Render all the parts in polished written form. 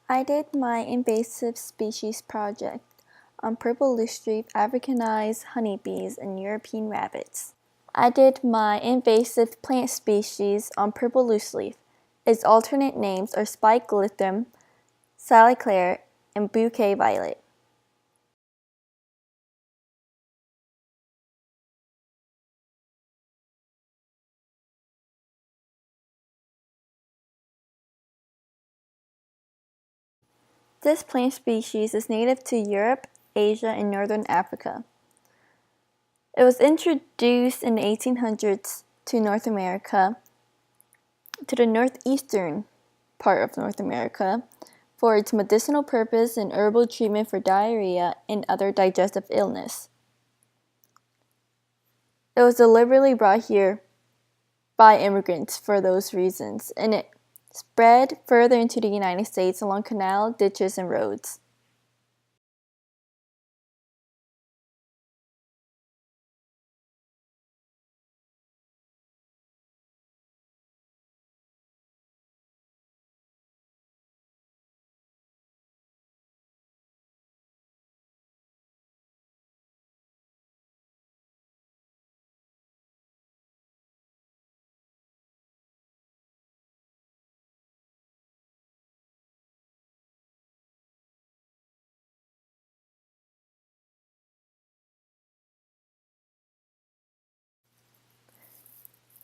I did my invasive species project on purple loosestrief Africanized honeybees and European rabbits. I did my invasive plant species on purple looseleaf. Its alternate names are spike lithium, saliclare, and bouquet violet. This plant species is native to Europe, Asia, and northern Africa. It was introduced in the 1800s to North America, to the northeastern part of North America, for its medicinal purpose and herbal treatment for diarrhea and other digestive illness. It was deliberately brought here by immigrants for those reasons, and it spread further into the United States along canal, ditches, and roads.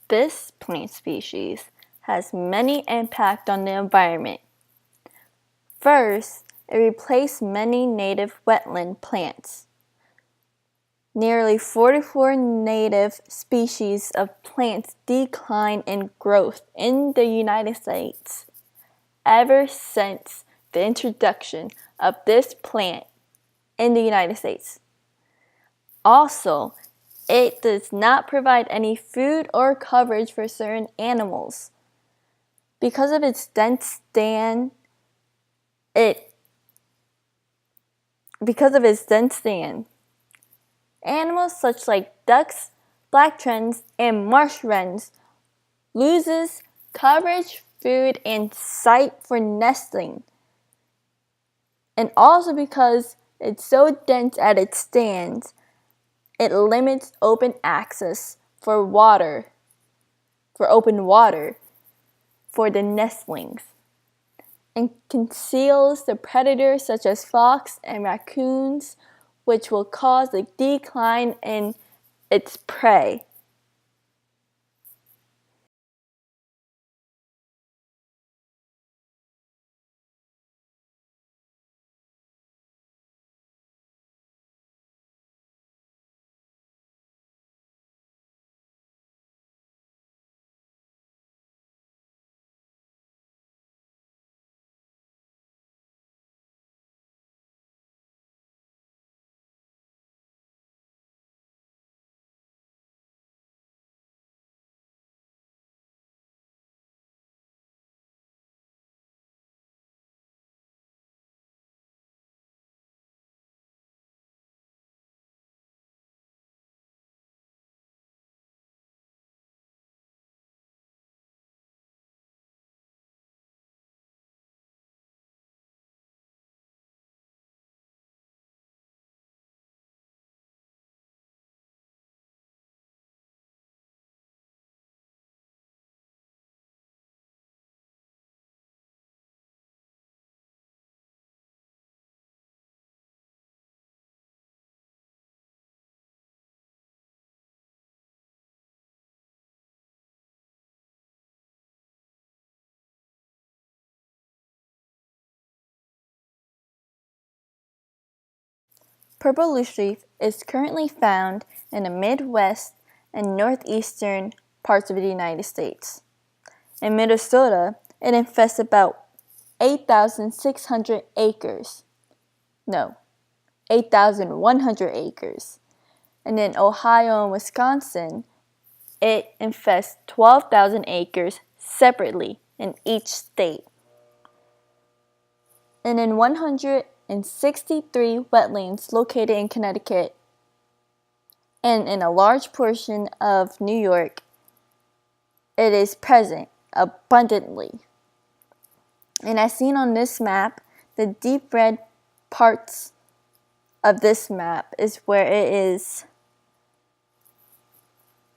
This plant species has many impacts on the environment. First, it replaced many native wetland plants. Nearly 44 native species of plants decline in growth in the United States ever since the introduction of this plant in the United States. Also, it does not provide any food or coverage for certain animals. Because of its dense stand, animals such like ducks, black terns, and marsh wrens loses coverage, food, and site for nesting. And also because it's so dense at its stands, it limits open access for open water for the nestlings, and conceals the predators such as fox and raccoons, which will cause a decline in its prey. Purple loosestrief is currently found in the Midwest and northeastern parts of the United States. In Minnesota, it infests about 8,600 acres. No, 8,100 acres. And in Ohio and Wisconsin, it infests 12,000 acres separately in each state. And in 163 wetlands located in Connecticut and in a large portion of New York, it is present abundantly. And as seen on this map, the deep red parts of this map is where it is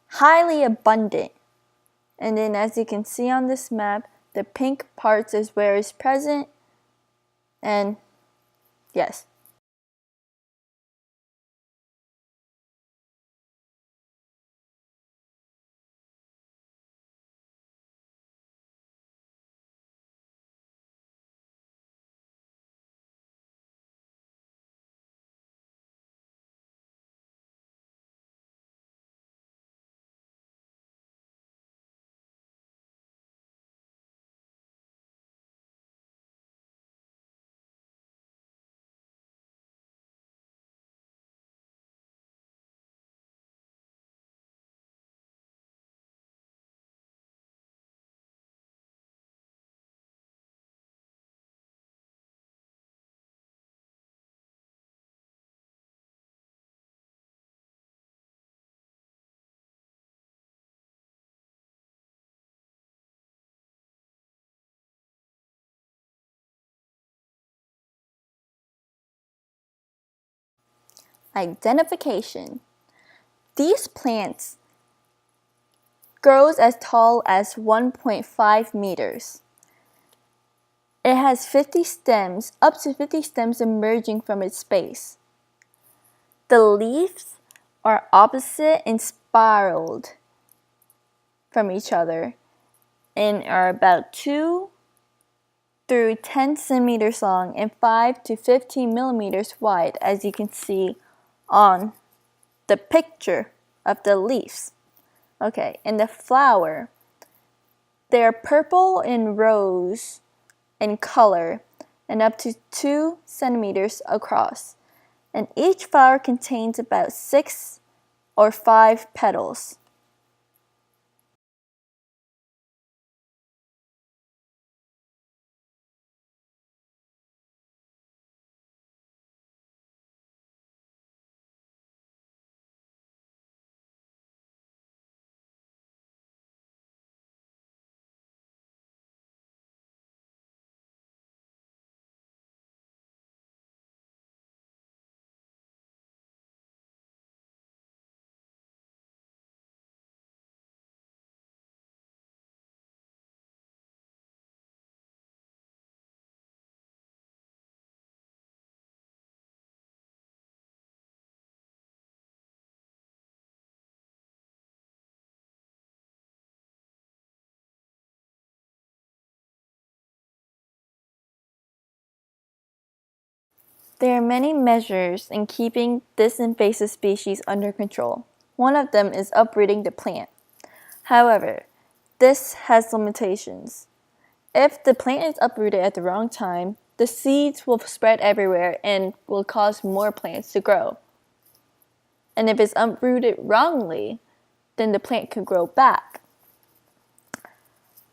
highly abundant. And then as you can see on this map, the pink parts is where it's present. And yes. Identification. These plants grows as tall as 1.5 meters. It has 50 stems, up to 50 stems emerging from its base. The leaves are opposite and spiraled from each other and are about 2 through 10 centimeters long and 5 to 15 millimeters wide, as you can see on the picture of the leaves. Okay, and the flower, they are purple and rose in color and up to 2 centimeters across. And each flower contains about 6 or 5 petals. There are many measures in keeping this invasive species under control. One of them is uprooting the plant. However, this has limitations. If the plant is uprooted at the wrong time, the seeds will spread everywhere and will cause more plants to grow. And if it's uprooted wrongly, then the plant could grow back.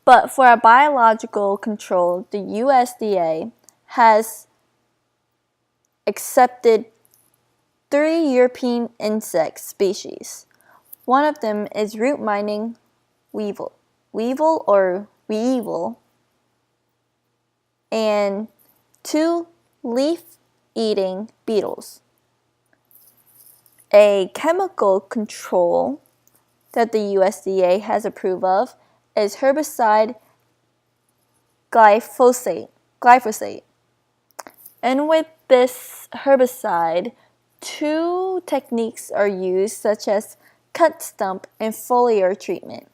But for a biological control, the USDA has accepted 3 European insect species. One of them is root mining weevil, and 2 leaf-eating beetles. A chemical control that the USDA has approved of is herbicide glyphosate. And with this herbicide, 2 techniques are used, such as cut stump and foliar treatment.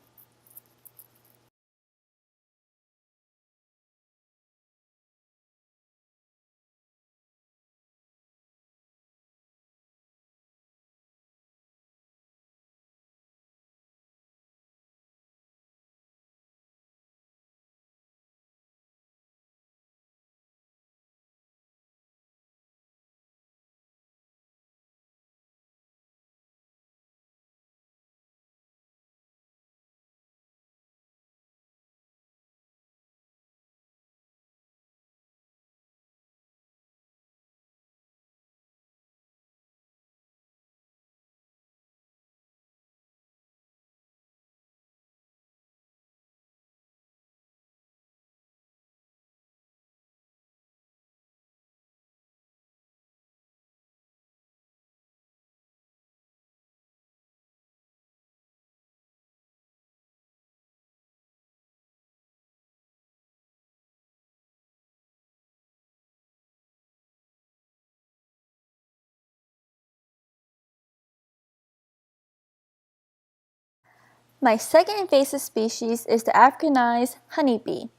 My second invasive species is the Africanized honeybee.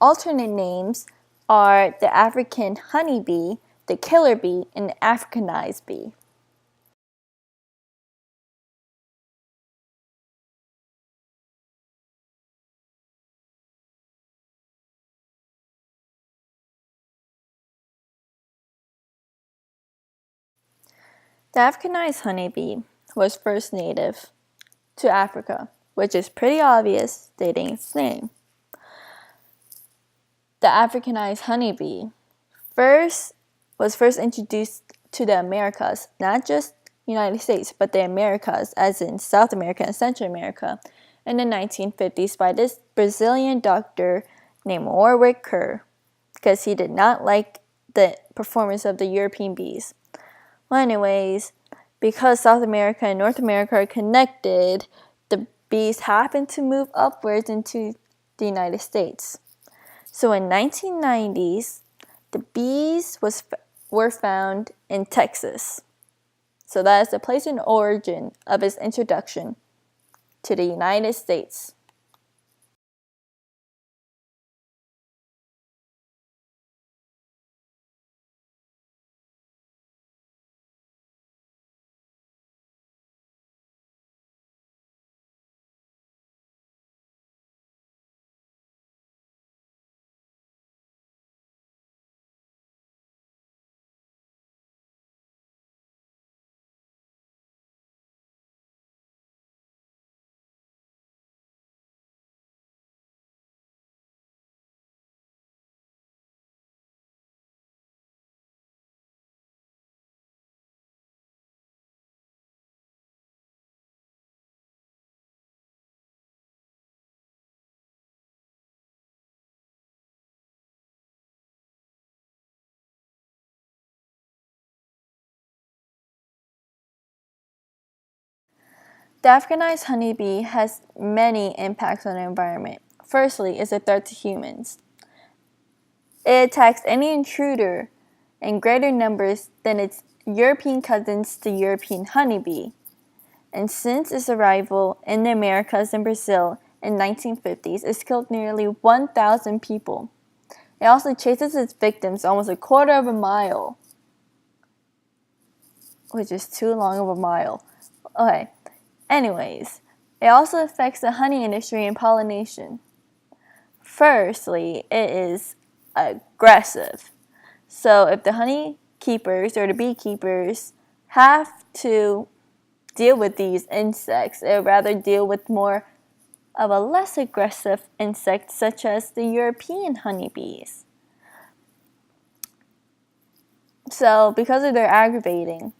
Alternate names are the African honeybee, the killer bee, and the Africanized bee. The Africanized honeybee was first native to Africa, which is pretty obvious stating its name. The Africanized honeybee was first introduced to the Americas, not just United States, but the Americas, as in South America and Central America, in the 1950s by this Brazilian doctor named Warwick Kerr, because he did not like the performance of the European bees. Well, anyways, because South America and North America are connected, the bees happened to move upwards into the United States. So in 1990s, the bees were found in Texas. So that is the place and origin of its introduction to the United States. The Africanized honeybee has many impacts on the environment. Firstly, it's a threat to humans. It attacks any intruder in greater numbers than its European cousins, the European honeybee. And since its arrival in the Americas and Brazil in 1950s, it's killed nearly 1,000 people. It also chases its victims almost a quarter of a mile, which is too long of a mile. Okay, anyways, it also affects the honey industry and pollination. Firstly, it is aggressive. So if the honey keepers or the beekeepers have to deal with these insects, they would rather deal with more of a less aggressive insect such as the European honeybees. So because of their aggravating,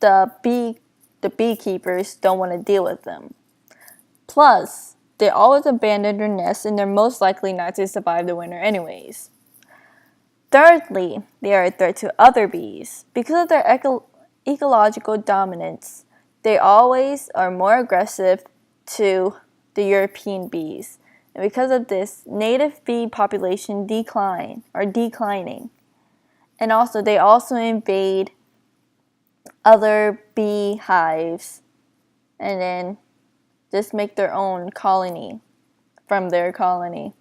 the beekeepers don't want to deal with them. Plus, they always abandon their nests and they're most likely not to survive the winter anyways. Thirdly, they are a threat to other bees. Because of their ecological dominance, they always are more aggressive to the European bees. And because of this, native bee population declining. And also, they also invade other bee hives and then just make their own colony from their colony.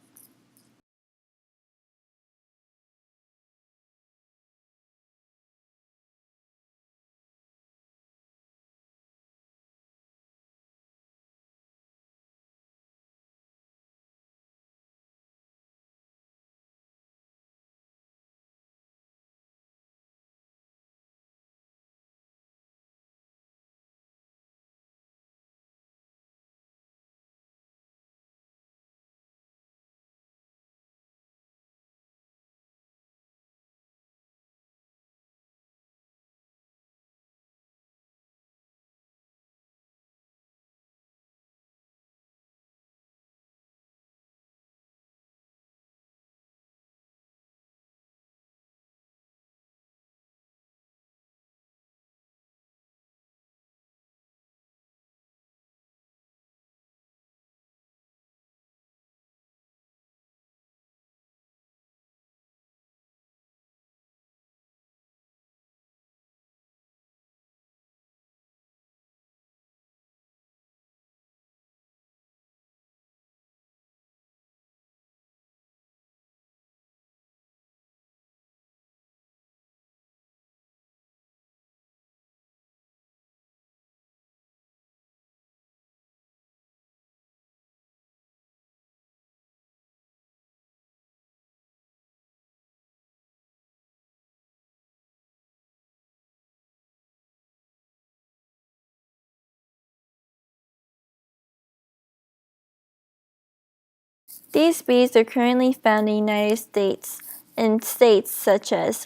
These bees are currently found in the United States in states such as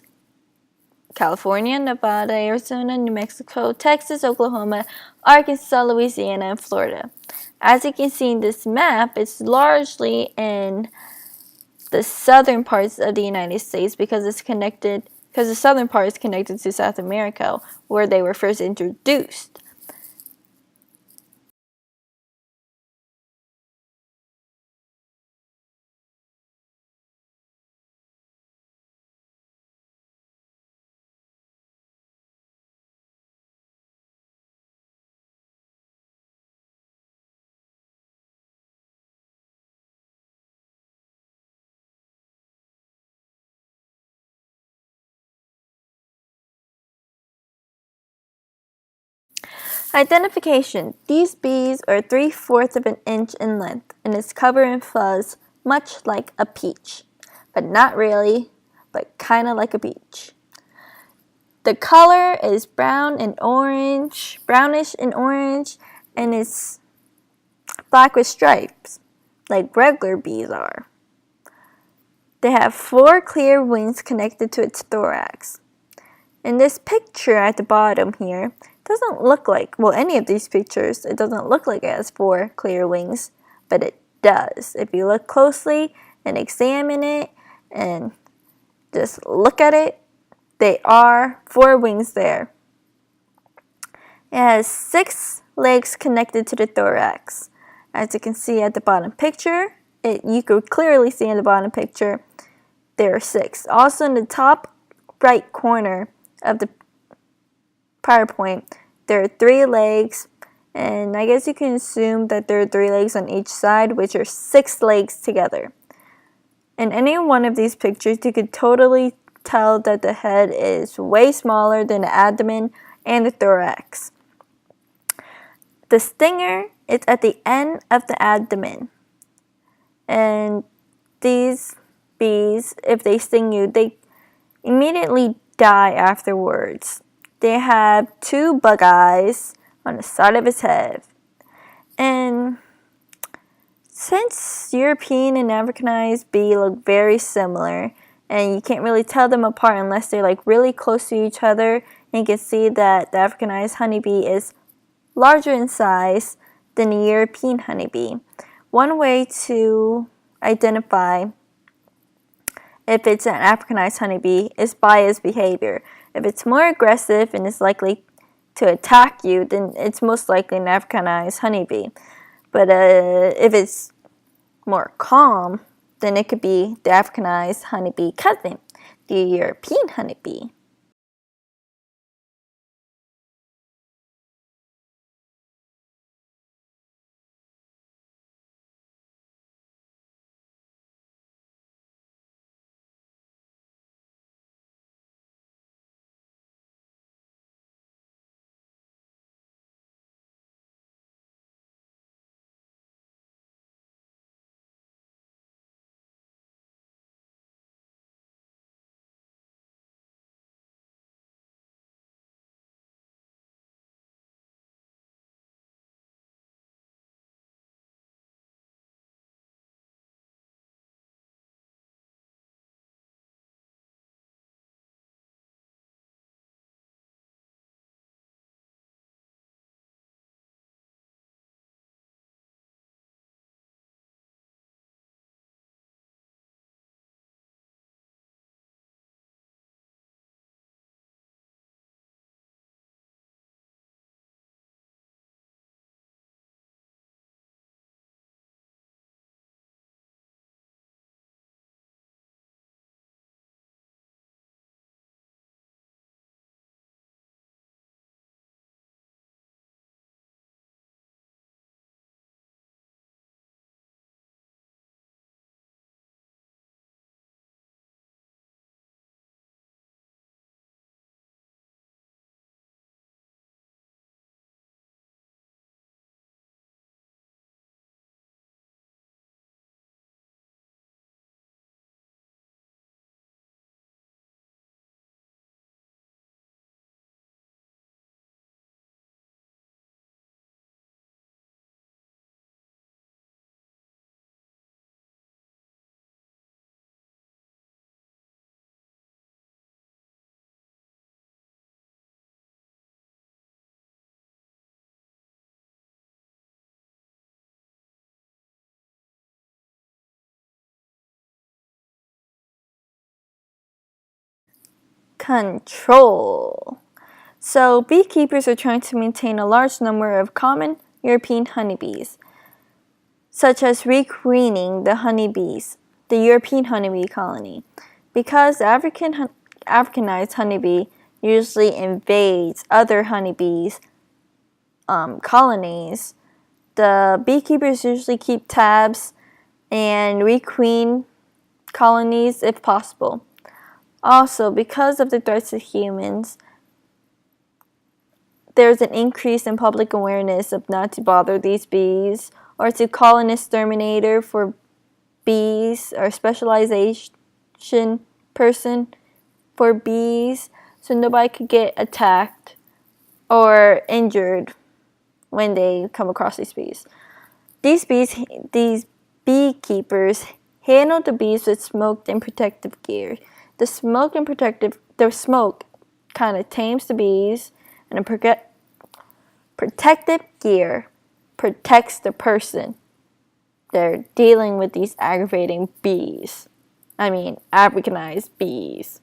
California, Nevada, Arizona, New Mexico, Texas, Oklahoma, Arkansas, Louisiana, and Florida. As you can see in this map, it's largely in the southern parts of the United States because the southern part is connected to South America, where they were first introduced. Identification. These bees are 3/4 of an inch in length and is covered in fuzz much like a peach. But not really, but kinda like a peach. The color is brownish and orange, and it's black with stripes, like regular bees are. They have 4 clear wings connected to its thorax. In this picture at the bottom here, it doesn't look like, well, any of these pictures, it doesn't look like it has 4 clear wings, but it does. If you look closely and examine it and just look at it, there are 4 wings there. It has 6 legs connected to the thorax. As you can see at the bottom picture, you could clearly see in the bottom picture, there are 6. Also in the top right corner of the PowerPoint, there are 3 legs, and I guess you can assume that there are 3 legs on each side, which are 6 legs together. In any one of these pictures, you could totally tell that the head is way smaller than the abdomen and the thorax. The stinger is at the end of the abdomen, and these bees, if they sting you, they immediately die afterwards. They have 2 bug eyes on the side of its head. And since European and Africanized bee look very similar, and you can't really tell them apart unless they're like really close to each other, and you can see that the Africanized honeybee is larger in size than the European honeybee. One way to identify if it's an Africanized honeybee is by its behavior. If it's more aggressive and is likely to attack you, then it's most likely an Africanized honeybee. But if it's more calm, then it could be the Africanized honeybee cousin, the European honeybee. control. So beekeepers are trying to maintain a large number of common European honeybees, such as requeening the European honeybee colony. Because the Africanized honeybee usually invades other honeybees colonies, the beekeepers usually keep tabs and requeen colonies if possible. Also, because of the threats to humans, there's an increase in public awareness of not to bother these bees or to call an exterminator for bees or specialization person for bees so nobody could get attacked or injured when they come across these bees. These beekeepers handle the bees with smoke and protective gear. The smoke kind of tames the bees, and the protective gear protects the person. They're dealing with these aggravating bees. Africanized bees.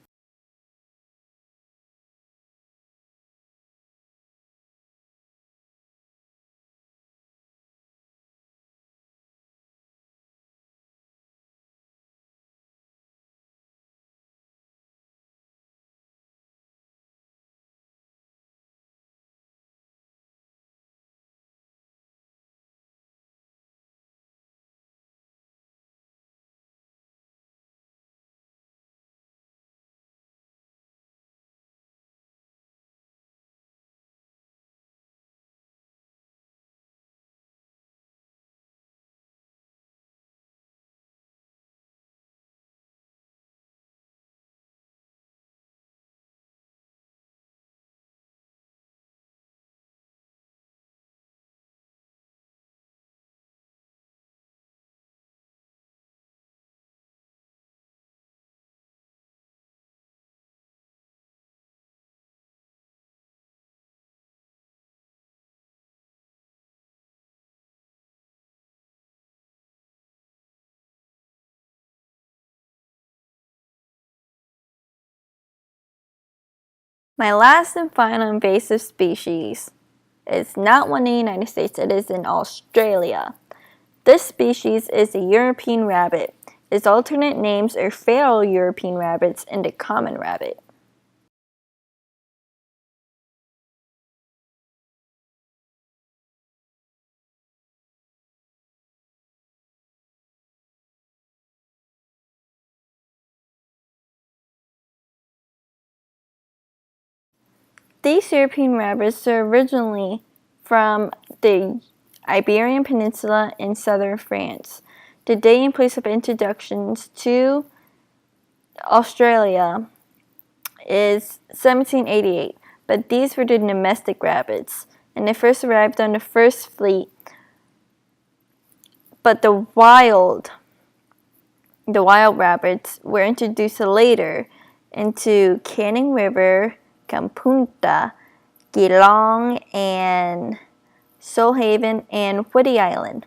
My last and final invasive species is not one in the United States, it is in Australia. This species is a European rabbit. Its alternate names are feral European rabbits and the common rabbit. These European rabbits are originally from the Iberian Peninsula in southern France. The date and place of introductions to Australia is 1788, but these were the domestic rabbits, and they first arrived on the first fleet. But the wild rabbits were introduced later into Canning River, Campunta, Geelong, and Solhaven, and Whiddy Island.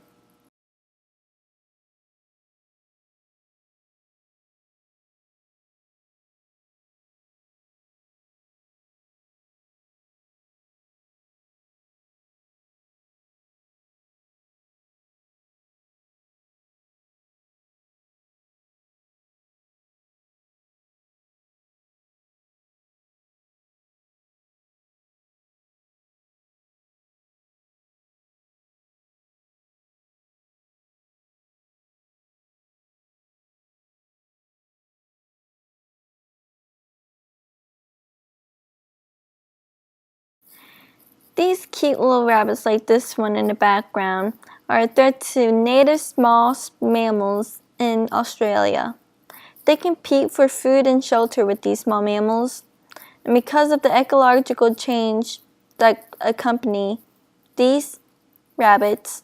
These cute little rabbits like this one in the background are a threat to native small mammals in Australia. They compete for food and shelter with these small mammals, and because of the ecological change that accompany these rabbits,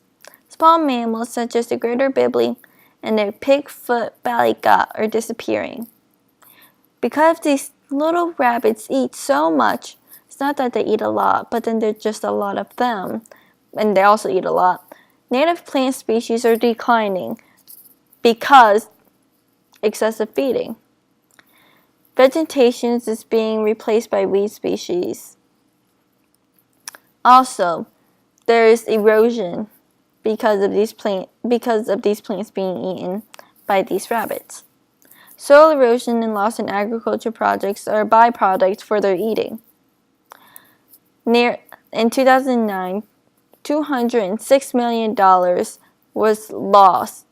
small mammals such as the greater bibli and their pigfoot ballygot are disappearing. Because these little rabbits eat so much, it's not that they eat a lot, but then there's just a lot of them, and they also eat a lot. Native plant species are declining because excessive feeding. Vegetation is being replaced by weed species. Also, there is erosion because of these plants being eaten by these rabbits. Soil erosion and loss in agriculture projects are a byproduct for their eating. In 2009, $206 million was lost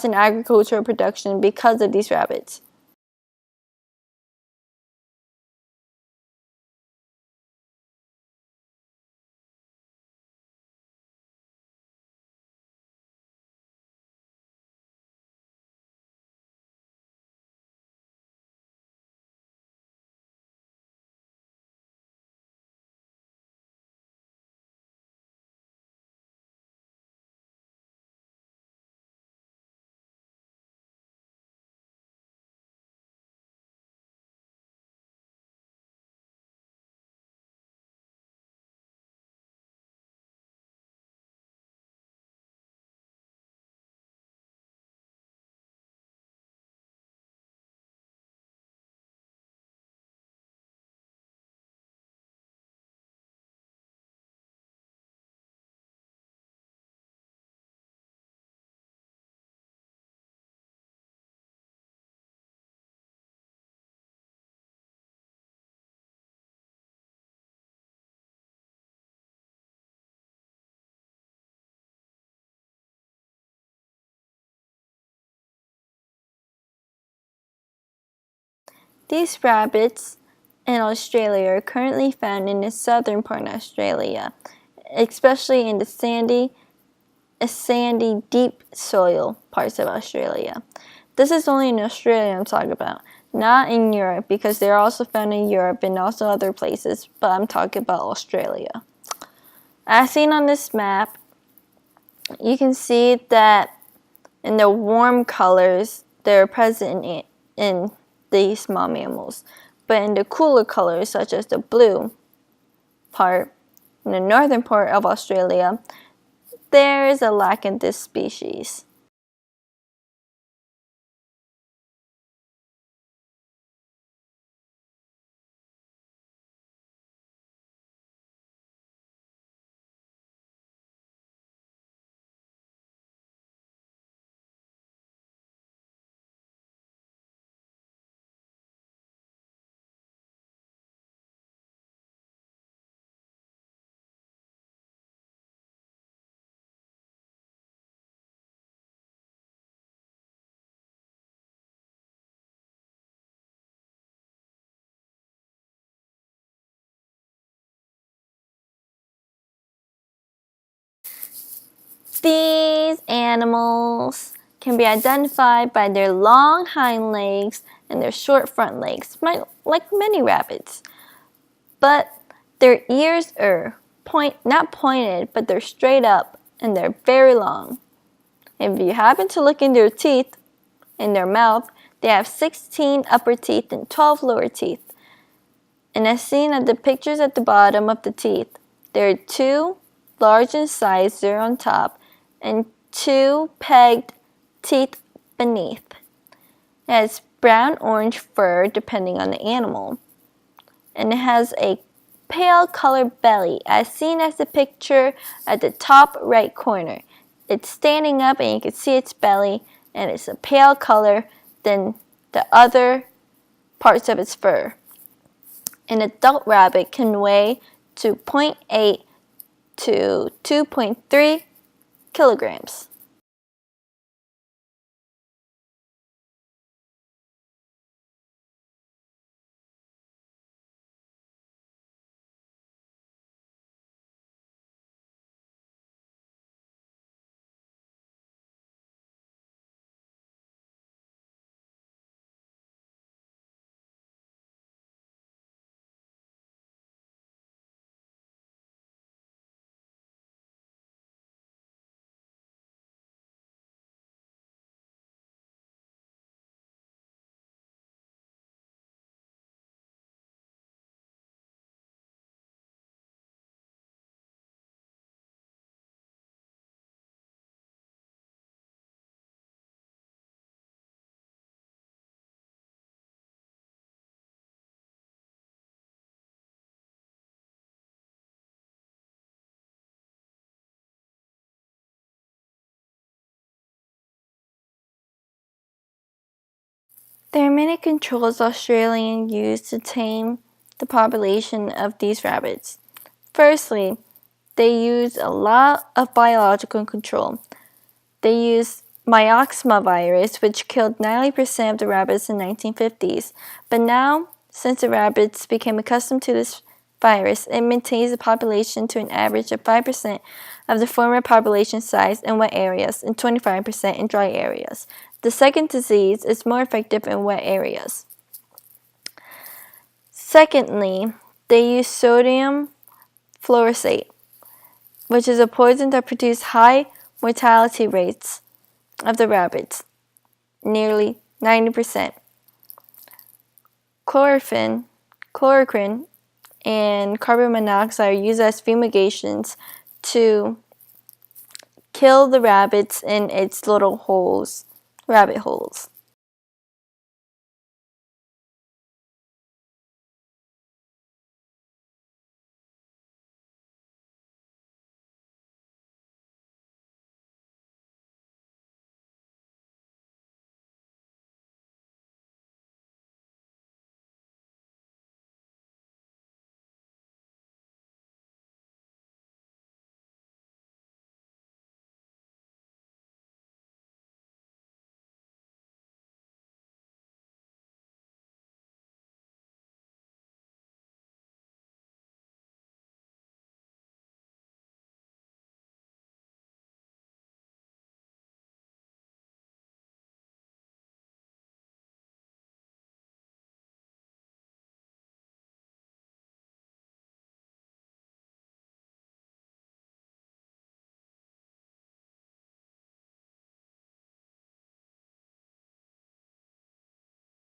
in agricultural production because of these rabbits. These rabbits in Australia are currently found in the southern part of Australia, especially in the sandy, deep soil parts of Australia. This is only in Australia I'm talking about, not in Europe, because they're also found in Europe and also other places, but I'm talking about Australia. As seen on this map, you can see that in the warm colors, they're present in these small mammals. But in the cooler colors, such as the blue part, in the northern part of Australia, there is a lack in this species. These animals can be identified by their long hind legs and their short front legs, like many rabbits. But their ears are not pointed, but they're straight up and they're very long. If you happen to look in their teeth, in their mouth, they have 16 upper teeth and 12 lower teeth. And as seen at the pictures at the bottom of the teeth, there are 2 large in size there on top and 2 pegged teeth beneath. It has brown-orange fur depending on the animal. And it has a pale colored belly as seen as the picture at the top right corner. It's standing up and you can see its belly, and it's a pale color than the other parts of its fur. An adult rabbit can weigh 2.8 to 2.3 kilograms. There are many controls Australians use to tame the population of these rabbits. Firstly, they use a lot of biological control. They use myxoma virus, which killed 90% of the rabbits in the 1950s. But now, since the rabbits became accustomed to this virus, it maintains the population to an average of 5% of the former population size in wet areas and 25% in dry areas. The second disease is more effective in wet areas. Secondly, they use sodium fluorescate, which is a poison that produces high mortality rates of the rabbits, nearly 90%. Chloroquine, and carbon monoxide are used as fumigations to kill the rabbits in its little holes, rabbit holes.